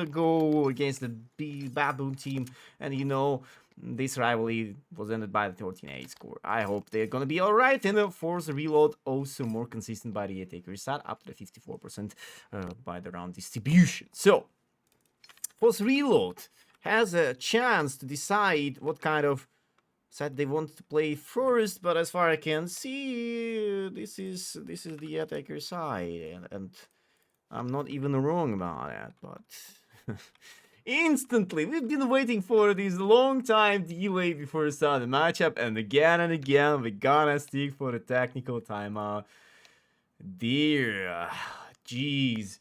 go against the Baboon team, and this rivalry was ended by the 13-8 score. I hope they're gonna be alright, and of course, reload also more consistent by the attacker side, up to the 54% by the round distribution. So, FORZE reload has a chance to decide what kind of side they want to play first, but as far as I can see, this is the attacker side, and I'm not even wrong about that, but instantly, we've been waiting for this long time delay before starting the matchup, and again, we're gonna stick for the technical timeout. Dear, jeez.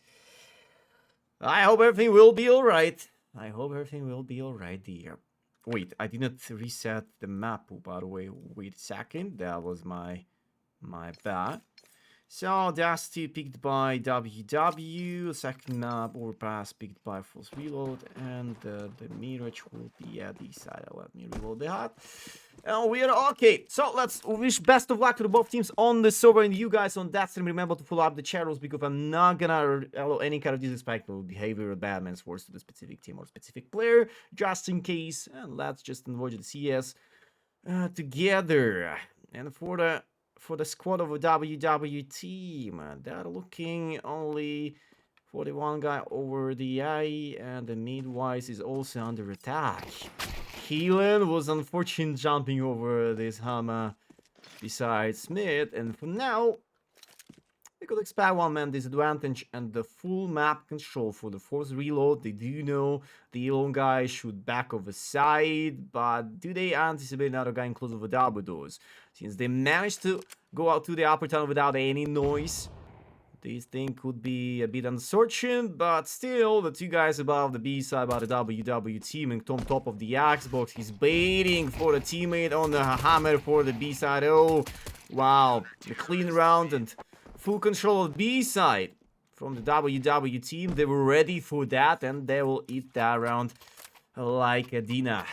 I hope everything will be alright. I hope everything will be alright, dear. Wait, I didn't reset the map, by the way. Wait a second, that was my bad. So, Dusty picked by WW, second map, Overpass picked by FORZE Reload, and the Mirage will be at the side. Let me reload the hut. And we are okay. So, let's wish best of luck to the both teams on the server, and you guys on that stream. Remember to follow up the chat rules, because I'm not gonna allow any kind of disrespectful behavior or bad man's words to the specific team or specific player, just in case. And let's just avoid the CS together. And for the squad of a WW team, they're looking only for the one guy over the A, and the midwise is also under attack. Keelan was unfortunate jumping over this hammer besides Smith, and for now, we could expect one man disadvantage and the full map control for the FORZE reload. They do know the lone guy should back off the side, but do they anticipate another guy in close of the double doors? Since they managed to go out to the upper tunnel without any noise, this thing could be a bit uncertain, but still, the two guys above the B side by the WW team and on top of the Xbox, he's baiting for the teammate on the hammer for the B side. Oh, wow, the clean round and full control of B side from the WW team. They were ready for that, and they will eat that round like a dinner.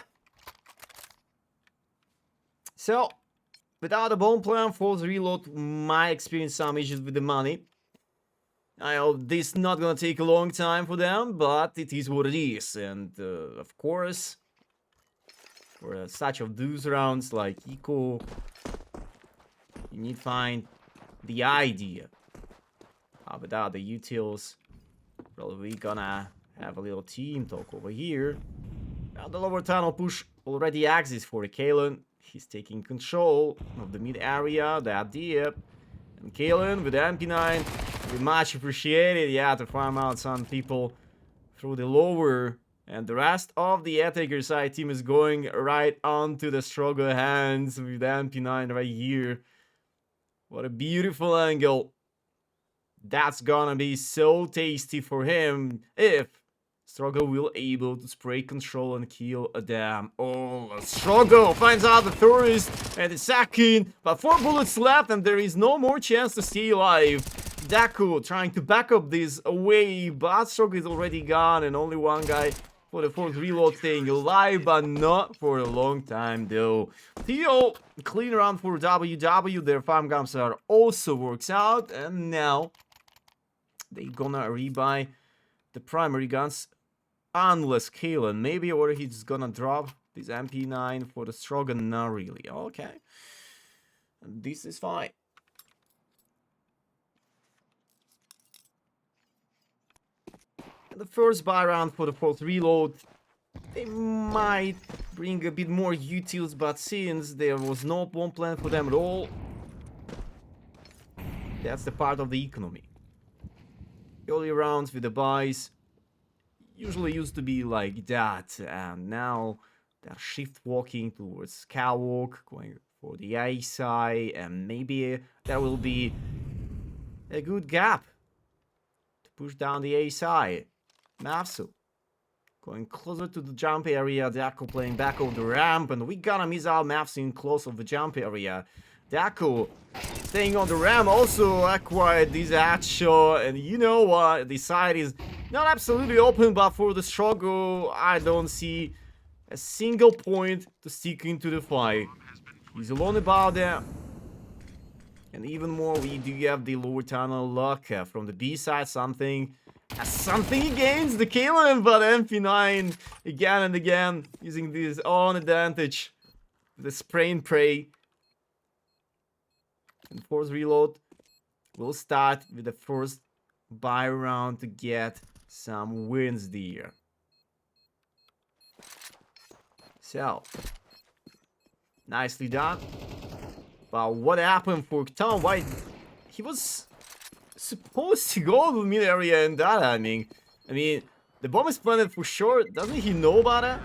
So, without a bomb plan, FORZE reload might experience some issues with the money. I hope this is not gonna take a long time for them, but it is what it is. And of course, for such of those rounds like Eco, you need to find the idea. Without the utils, probably gonna have a little team talk over here. Now the lower tunnel push already exists for Kalen. He's taking control of the mid area, the idea. And Kalen with the MP9, we much appreciated, yeah, to farm out some people through the lower. And the rest of the attacker side team is going right onto the struggle hands with the MP9 right here. What a beautiful angle. That's gonna be so tasty for him if Struggle will able to spray control and kill a damn. Oh, Struggle finds out the tourist and the second, but 4 bullets left and there is no more chance to stay alive. Daku trying to back up this away, but Struggle is already gone and only one guy for the FORZE reload staying alive, but not for a long time though. Theo, clean round for WW, their farm guns are also works out, and now they gonna rebuy the primary guns, unless Kalen, maybe, or he's gonna drop this MP9 for the Struggle, not really. Okay, this is fine. And the first buy round for the FORZE reload, they might bring a bit more utils, but since there was no bomb plan for them at all, that's the part of the economy. Early rounds with the buys usually used to be like that, and now they're shift walking towards Catwalk, going for the A side, and maybe there will be a good gap to push down the A side. Mafsu going closer to the jump area, Daku playing back over the ramp, and we gonna miss out Mafsu in close of the jump area. Daku staying on the ramp also acquired this headshot, and you know what, the side is not absolutely open, but for the Struggle, I don't see a single point to stick into the fight. He's alone about that. And even more, we do have the lower tunnel luck from the B side, something has something against the Kalen, but MP9 again and again using this own advantage. The spray and pray. And FORZE reload will start with the first buy round to get some wins there. So, nicely done. But what happened for Tom? Why? He was supposed to go to the mid area and that, I mean, the bomb is planted for sure. Doesn't he know about it?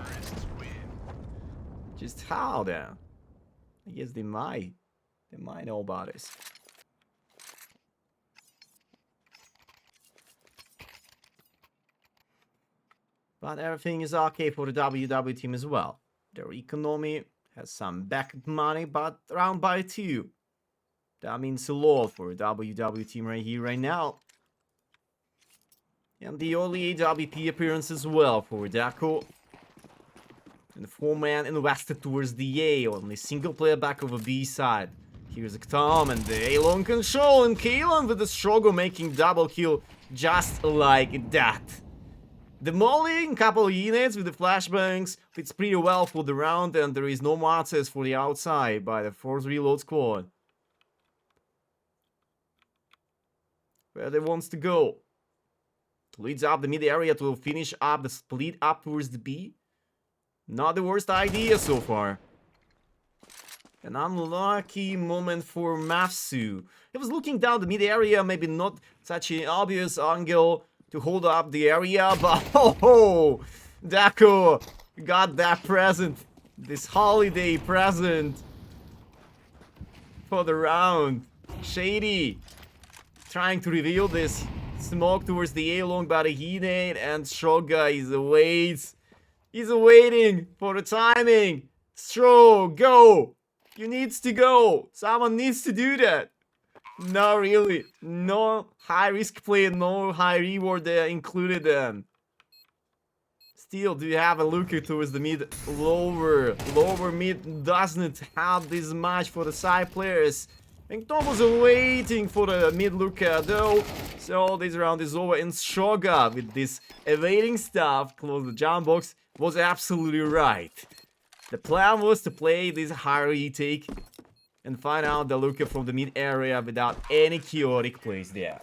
Just how then? I guess they might. They might know about this. But everything is okay for the WW team as well. Their economy has some backup money, but round by 2. That means a lot for a WW team right here, right now. And the early AWP appearance as well for Daco. And the 4-man invested towards the A, only single player back over B side. Here's Tom and the A-long control, and Kalen with the struggle making double kill just like that. Demolishing a couple of units with the flashbangs fits pretty well for the round, and there is no martyrs for the outside by the FORZE reload squad. Where they wants to go. Leads up the mid area to finish up the split up towards the B. Not the worst idea so far. An unlucky moment for Mafsu. He was looking down the mid area, maybe not such an obvious angle to hold up the area, but oh, Daco got that present. This holiday present for the round. Shady trying to reveal this smoke towards the A-long by the Heat-8, and Stroga is He's waiting for the timing. Stro, go! You needs to go. Someone needs to do that. No, really. No high risk play, no high reward there included then. Still, do you have a looker towards the mid? Lower mid doesn't have this much for the side players. And Tom was waiting for the mid looker though. So this round is over, and Stroga with this evading stuff close the jump box was absolutely right. The plan was to play this high retake and find out the looker from the mid area without any chaotic plays there.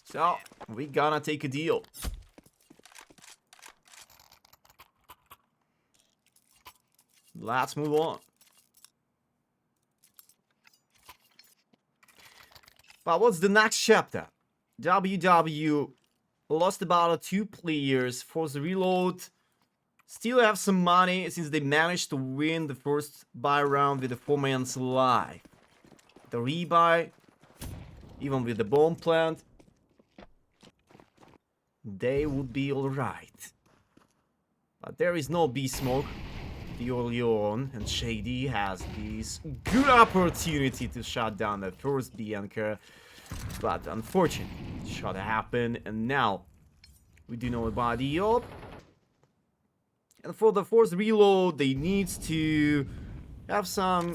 So, we gonna take a deal. Let's move on. But what's the next chapter? WW lost about 2 players. FORZE reload. Still have some money since they managed to win the first buy round with the 4-man's life. The rebuy, even with the bomb plant, they would be alright. But there is no B smoke. The Leon and Shady has this good opportunity to shut down the first B anchor. But unfortunately, it should happen, and now we do know about the op. And for the FORZE reload, they need to have some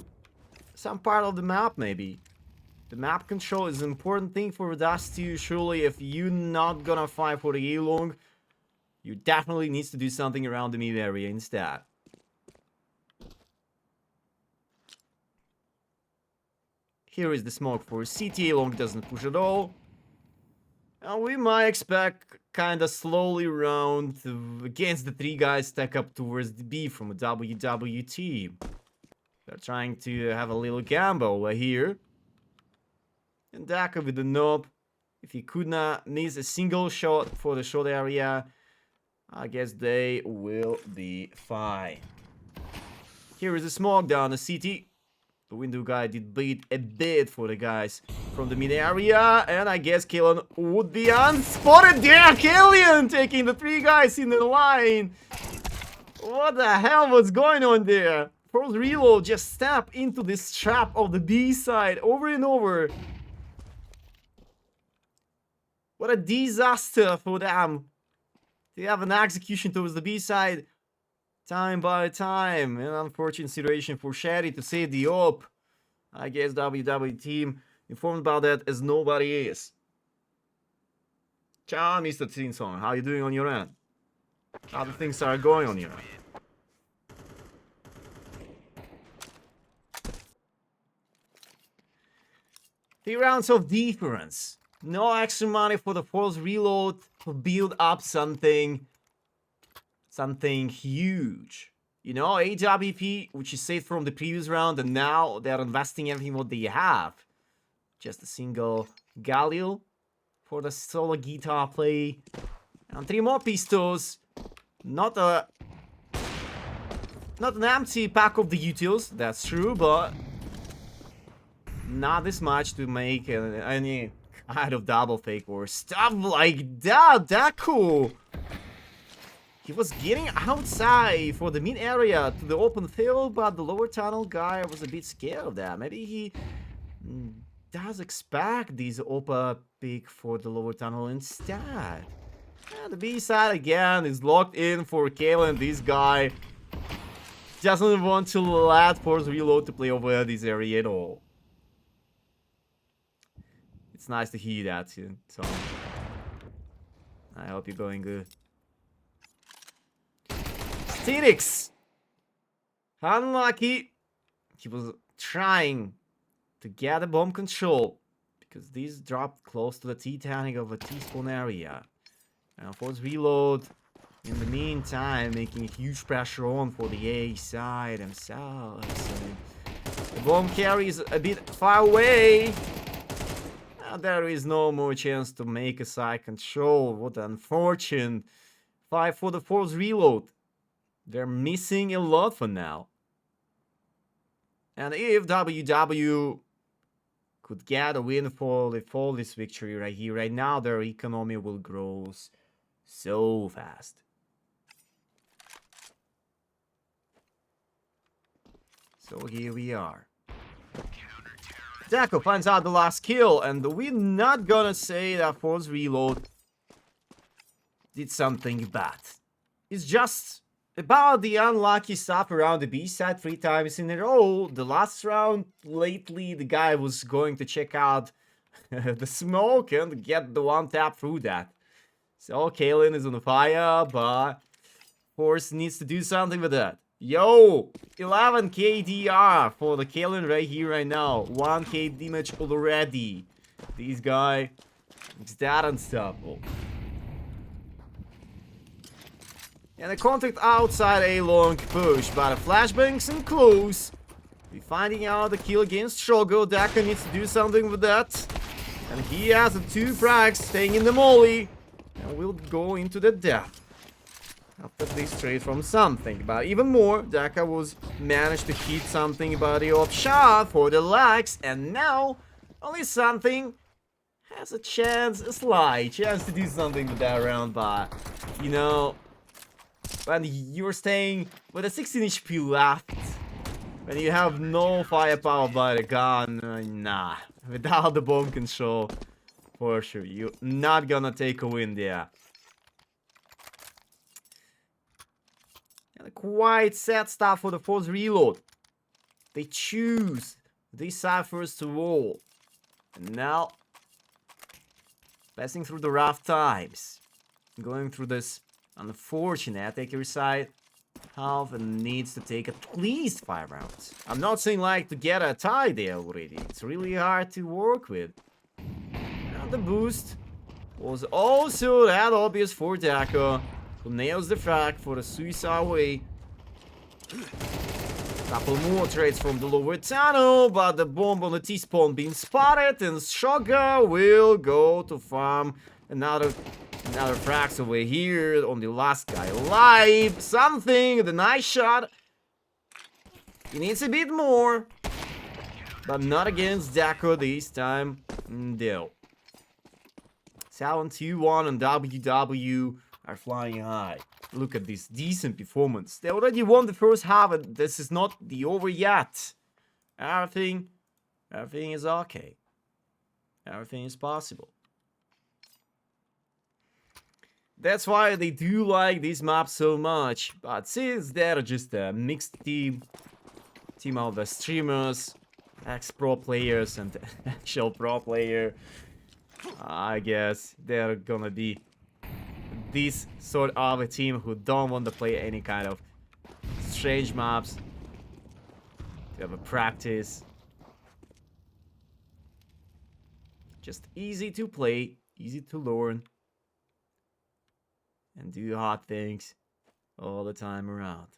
part of the map, maybe. The map control is an important thing for Dusty. Surely, if you're not gonna fight for the A-long, you definitely need to do something around the mid area instead. Here is the smoke for CT. A-long doesn't push at all. And we might expect kinda slowly round against the 3 guys stack up towards the B from a WW team. They're trying to have a little gamble over here. And Daka with the knob. If he could not miss a single shot for the short area, I guess they will be fine. Here is the smoke down the CT. The window guy did beat a bit for the guys from the mid area, and I guess Killian would be unspotted there. Killian taking the 3 guys in the line. What the hell was going on there? FORZE reload just step into this trap of the B side over and over. What a disaster for them. They have an execution towards the B side. Time by time. An unfortunate situation for Shady to save the op. I guess WW team informed about that as nobody is. Ciao, Mr. Tinsong. How you doing on your end? How the things are going on your end? 3 rounds of difference. No extra money for the FORZE reload to build up something huge. You know, AWP, which is saved from the previous round, and now they're investing everything what they have. Just a single Galil for the solo guitar play. And 3 more pistols. Not an empty pack of the utils, that's true, but not this much to make any kind of double fake or stuff like that. That cool. He was getting outside for the mid area to the open field, but the lower tunnel guy was a bit scared of that. Maybe he does expect this Opa pick for the lower tunnel instead. And the B side again is locked in for Kalen. This guy doesn't want to let FORZE reload to play over this area at all. It's nice to hear that, so I hope you're going good. Phoenix! Unlucky. He was trying to get a bomb control because these dropped close to the Titanic of a T-spawn area. And FORZE reload in the meantime making a huge pressure on for the A side themselves. The bomb carry is a bit far away. Now there is no more chance to make a side control. What an unfortunate 5 for the FORZE reload. They're missing a lot for now. And if WW could get a win for this victory right here, right now, their economy will grow so fast. So here we are. Dako finds out the last kill, and we're not gonna say that FORZE reload did something bad. It's just about the unlucky stuff around the B side 3 times in a row. The last round, lately, the guy was going to check out the smoke and get the 1 tap through that. So Kalen is on fire, but FORZE needs to do something with that. Yo, 11k DR for the Kalen right here, right now. 1k damage already. This guy is that unstoppable. And a contact outside a long push, but a flashbangs in close. We're finding out the kill against Shogo. Daka needs to do something with that. And he has the 2 frags staying in the molly. And will go into the death. After this trade from something. But even more, Daka was managed to hit something body off shot for the legs. And now, only something has a chance, a slight chance to do something with that round. But, you know, when you're staying with a 16 HP left, when you have no firepower by the gun, nah. Without the bomb control, for sure, you're not gonna take a win there. And quite sad stuff for the FORZE reload. They choose these ciphers to roll. And now, passing through the rough times, going through this unfortunate attacker side half and needs to take at least 5 rounds. I'm not saying like to get a tie there already. It's really hard to work with. And the boost was also that obvious for Daka, who nails the frag for the suicide way. Couple more trades from the lower tunnel, but the bomb on the T-spawn being spotted, and Shoga will go to farm another frags over here on the last guy alive. Something, the nice shot. He needs a bit more, but not against Dako this time. No. 7-2-1 and WW are flying high. Look at this decent performance. They already won the first half, and this is not the over yet. Everything is okay. Everything is possible. That's why they do like this map so much. But since they're just a mixed team of the streamers, ex-pro players and actual pro player, I guess they're gonna be this sort of a team who don't want to play any kind of strange maps. They have a practice. Just easy to play, easy to learn, and do hot things all the time around.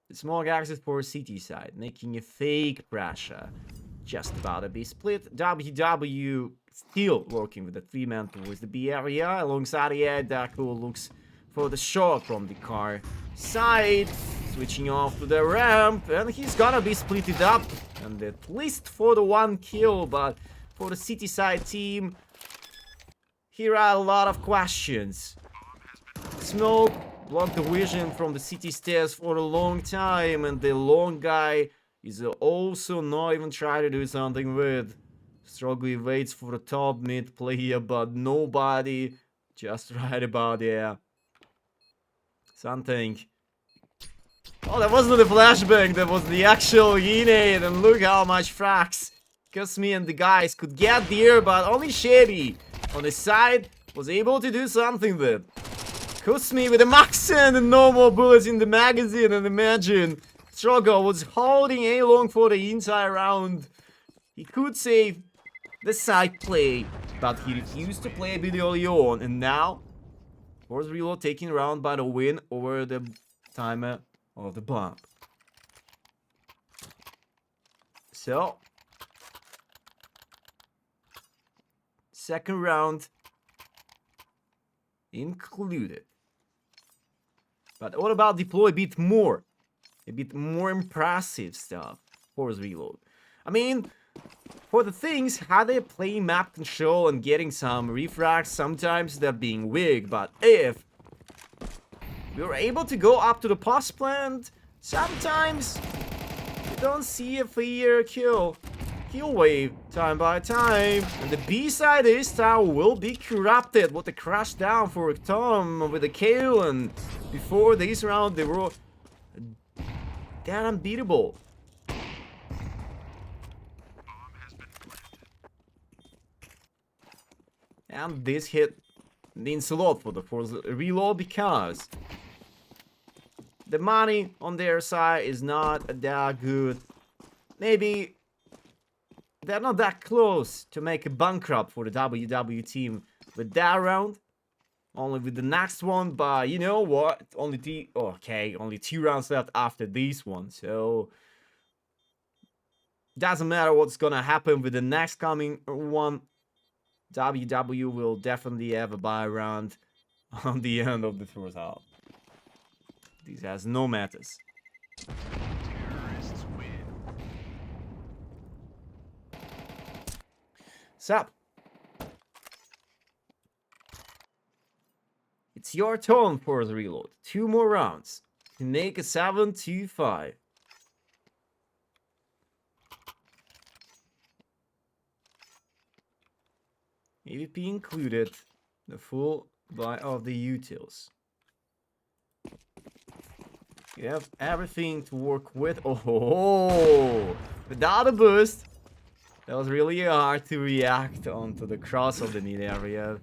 The small access for city side, making a fake pressure. Just about to be split. WW still working with the 3-man towards the B area. Alongside the air, Daku looks for the shot from the car side. Switching off to the ramp. And he's gonna be split it up. And at least for the 1 kill. But for the city side team, here are a lot of questions. Smoke blocked the vision from the city stairs for a long time. And the long guy is also not even trying to do something with. Strongly waits for the top mid player, but nobody. Just right about there. Something. Oh, that wasn't a flashbang, that was the actual grenade, and look how much frags Kusmi and the guys could get there, but only Shady on the side was able to do something with. Kusmi with a max and no more bullets in the magazine, and imagine Strogo was holding A long for the entire round. He could save the side play, but he refused to play a bit early on, and now FORZE Reload taking round by the win over the timer of the bomb. So, second round included. But what about deploy a bit more impressive stuff? FORZE Reload. I mean, for the things, how they play map control and getting some refrags, sometimes they're being weak, but if we were able to go up to the post plant, sometimes you don't see a clear kill wave time by time. And the B side this time will be corrupted. What a crash down for Tom with the kill, and before this round they were that unbeatable. And this hit means a lot for the FORZE Reload because the money on their side is not that good. Maybe they're not that close to make a bankrupt for the WW team with that round. Only with the next one, but you know what? Only 2 rounds left after this one, so doesn't matter what's gonna happen with the next coming one. WW will definitely have a buy round on the end of the first half. This has no matters. Sup? It's your turn for the reload. 2 more rounds to make a 7-5. AVP included, the full buy of the utils. You have everything to work with. Oh, without a boost, that was really hard to react onto the cross of the mid area.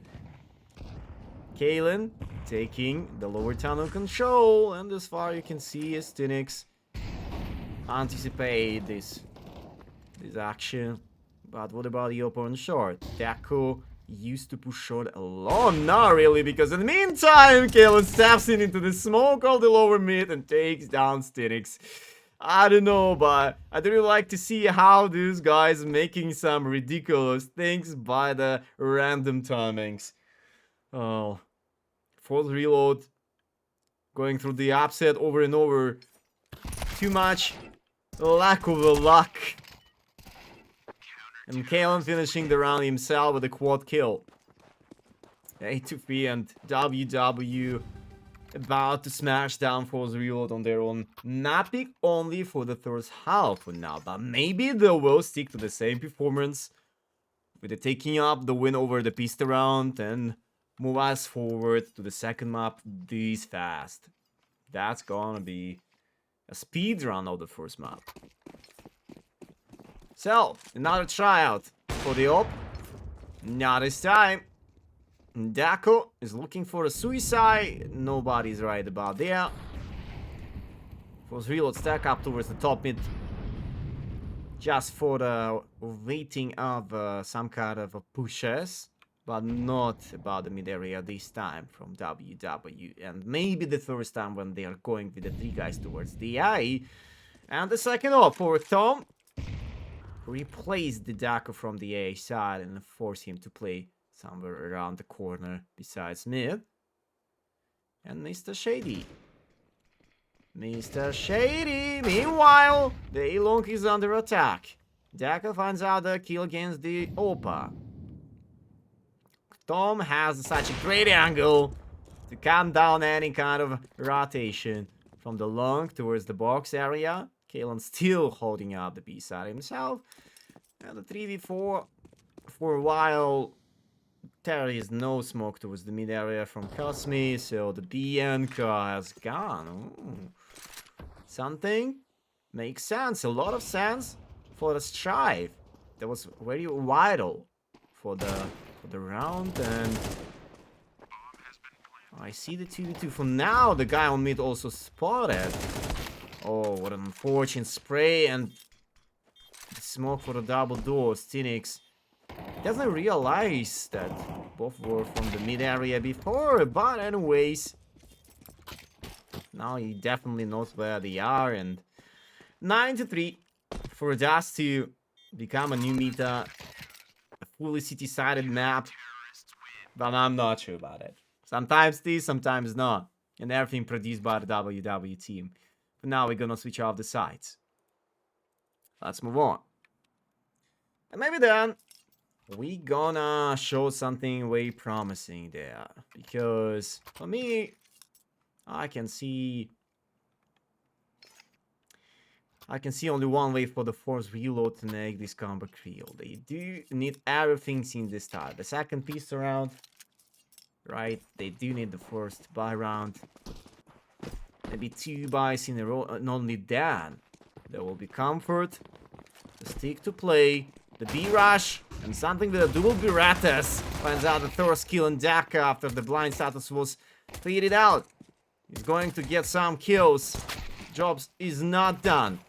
Kalen taking the lower tunnel control, and as far you can see, Stinix anticipate this action. But what about the opponent short? Deco used to push short a lot. Not really, because in the meantime, Kalen steps into the smoke of the lower mid and takes down Stinix. I don't know, but I'd really like to see how these guys making some ridiculous things by the random timings. Oh, FORZE Reload going through the upset over and over. Too much lack of luck. And Kalen finishing the round himself with a quad kill. 8-3 and WW about to smash down FORZE Reload on their own. Not big only for the first half for now, but maybe they will stick to the same performance with the taking up the win over the pista round and move us forward to the second map this fast. That's gonna be a speed run of the first map. So, another tryout for the op. Not this time. Dako is looking for a suicide. Nobody's right about there. FORZE reload stack up towards the top mid. Just for the waiting of some kind of pushes. But not about the mid area this time from WW. And maybe the first time when they are going with the 3 guys towards the A. And the second off for Tom. Replace the Dako from the A side and force him to play somewhere around the corner besides mid. And Mr. Shady. Mr. Shady! Meanwhile, the A-Long is under attack. Dako finds out the kill against the Opa. Tom has such a great angle to calm down any kind of rotation from the long towards the box area. Kalen still holding up the B side himself. And the 3v4 for a while. There is no smoke towards the mid area from Cosme, so the BNK has gone. Ooh. Something makes sense, a lot of sense for the strive. That was very vital for the round, and I see the 2v2. For now, the guy on mid also spotted. Oh, what an unfortunate spray, and the smoke for the double door. Stinix doesn't realize that both were from the mid area before, but anyways, now he definitely knows where they are, and 9-3 for us to become a new meta, a fully city-sided map, but I'm not sure about it. Sometimes this, sometimes not, and everything produced by the WW team. But now we're gonna switch off the sides. Let's move on. And maybe then we gonna show something very promising there, because for me, I can see only one way for the FORZE reload to make this combat real. They do need everything in this start. The second piece around, right? They do need the first buy round. Maybe 2 buys in a row. And only then there will be comfort, the stick to play, the B rush, and something with a dual Berettas. Finds out the third skill in Daka after the blind status was faded out. He's going to get some kills. Jobs is not done.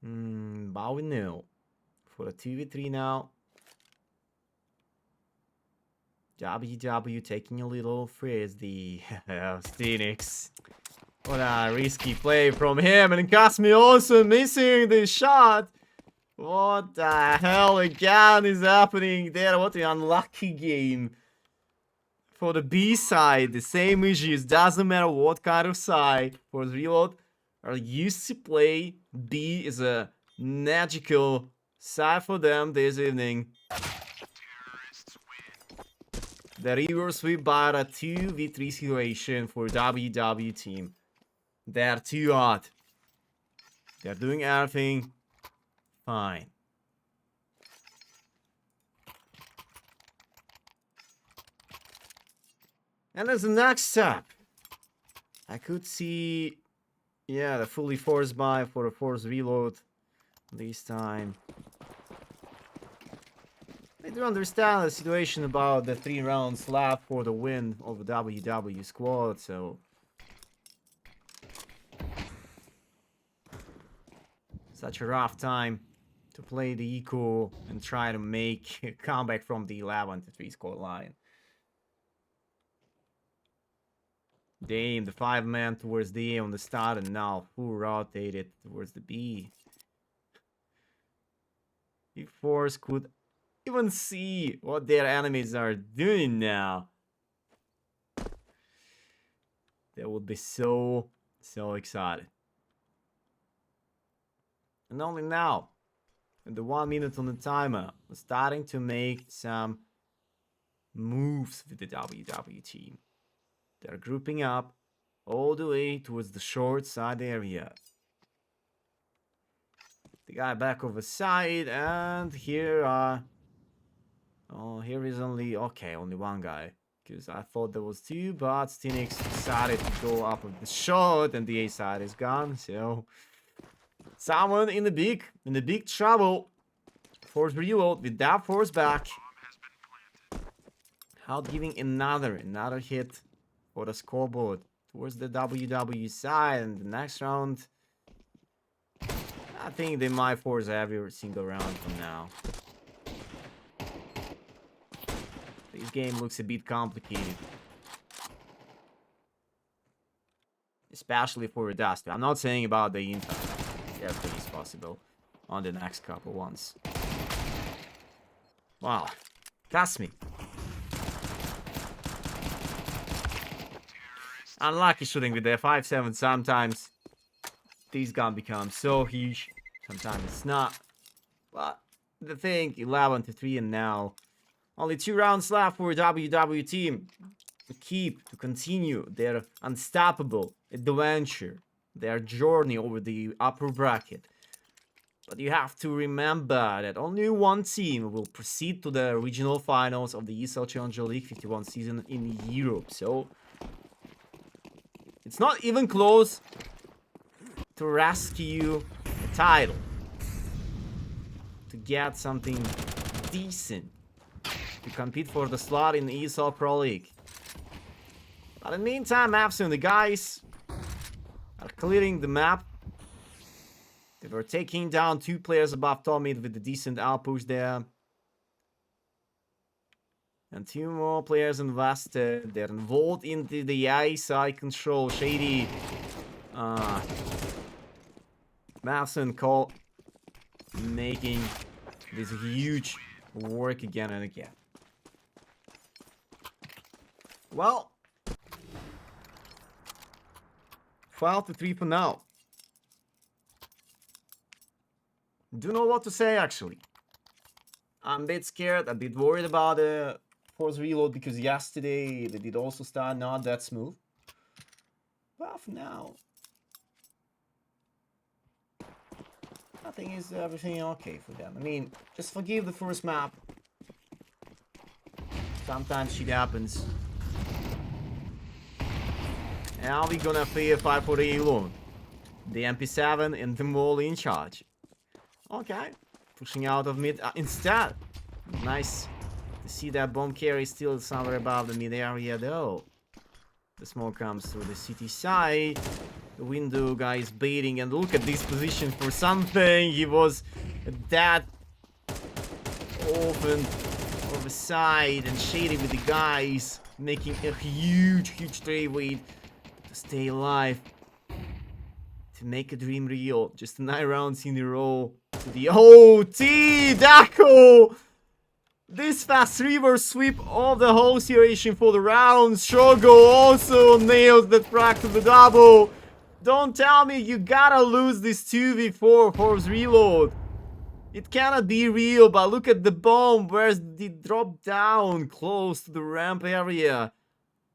Bowie nil. For a 2v3 now. WW taking a little frisbee. Stinix. What a risky play from him. And Cosme also missing the shot. What the hell again is happening there? What an unlucky game. For the B side, the same issues. Doesn't matter what kind of side. For the reload, are used to play. B is a magical side for them this evening. The reverse sweep by a 2v3 situation for WW team. They're too hot. They're doing everything fine. And as the next step, I could see, yeah, the fully FORZE buy for a FORZE reload this time. I do understand the situation about the 3 rounds left for the win of the WW squad, so such a rough time to play the eco and try to make a comeback from the 11-3 score line. They aimed the 5-man towards the A on the start and now full rotated towards the B. If FORZE could even see what their enemies are doing now, they would be so excited. And only now, in the 1 minute on the timer, we're starting to make some moves with the WW team. They're grouping up all the way towards the short side area. The guy back over side, and here here is only one guy. Because I thought there was 2, but Stinix decided to go up with the shot, and the A side is gone, so Someone in the big trouble. Force reload with that force back. Out giving another hit for the scoreboard towards the WWE side. And the next round, I think they might force every single round from now. This game looks a bit complicated. Especially for Dust. I'm not saying about the impact. Everything is possible on the next couple ones. Wow. That's me. Unlucky shooting with the 5-7 sometimes. This gun becomes so huge. Sometimes it's not. But the thing, 11-3 and now. Only 2 rounds left for WW team. To continue their unstoppable adventure. Their journey over the upper bracket. But you have to remember that only one team will proceed to the regional finals of the ESL Challenger League 51 season in Europe. So it's not even close to rescue a title. To get something decent. To compete for the slot in the ESL Pro League. But in the meantime, Mavs and the guys are clearing the map. They were taking down 2 players above top mid with a decent outpush there. And 2 more players invested. They're involved into the side control. Shady. Mavsen call making this huge work again and again. Well, 12-3 for now. Don't know what to say actually. I'm a bit scared, a bit worried about the force reload because yesterday they did also start not that smooth. But for now, I think is everything okay for them. I mean, just forgive the first map. Sometimes shit happens. Now we're gonna play a 5-4 alone. The MP7 and the Mole in charge. Okay, pushing out of mid instead. Nice to see that bomb carry still somewhere above the mid area though. The smoke comes through the city side. The window guy is baiting, and look at this position for something. He was that open over the side and shady with the guys, making a huge trade weight to stay alive. To make a dream real. Just 9 rounds in a row. To the OT Daco! This fast reverse sweep of the whole situation for the round. Shogo also nails the frag to the double. Don't tell me you gotta lose this 2v4 FORZE reload. It cannot be real, but look at the bomb. Where's the drop down close to the ramp area?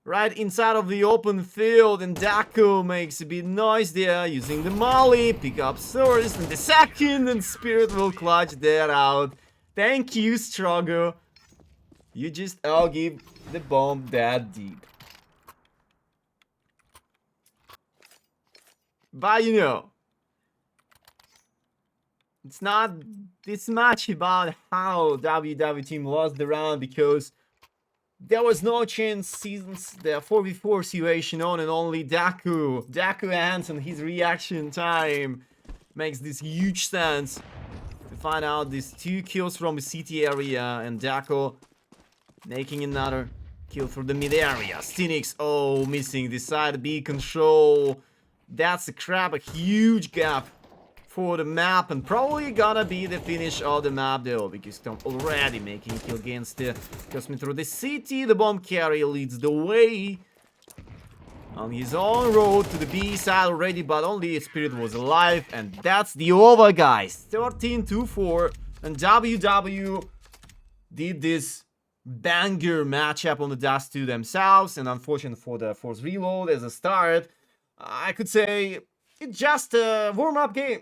Right inside of the open field, and Daco makes a bit noise there using the molly. Pick up first and the second, and Spirit will clutch that out. Thank you, Strogo. You just give the bomb that deep. But you know, it's not this much about how WW team lost the round, because there was no chance since the 4v4 situation on, and only Daku Hansen, his reaction time makes this huge sense to find out these 2 kills from the city area, and Daku making another kill through the mid area. Stinix, oh, missing the side B control. That's a crap, a huge gap for the map, and probably gonna be the finish of the map though, because Tom already making a kill against the Cosmic through the city. The bomb carrier leads the way on his own road to the B side already, but only Spirit was alive, and that's the over, guys. 13-4, and WW did this banger matchup on the Dust 2 themselves, and unfortunate for the FORZE reload as a start. I could say it's just a warm-up game.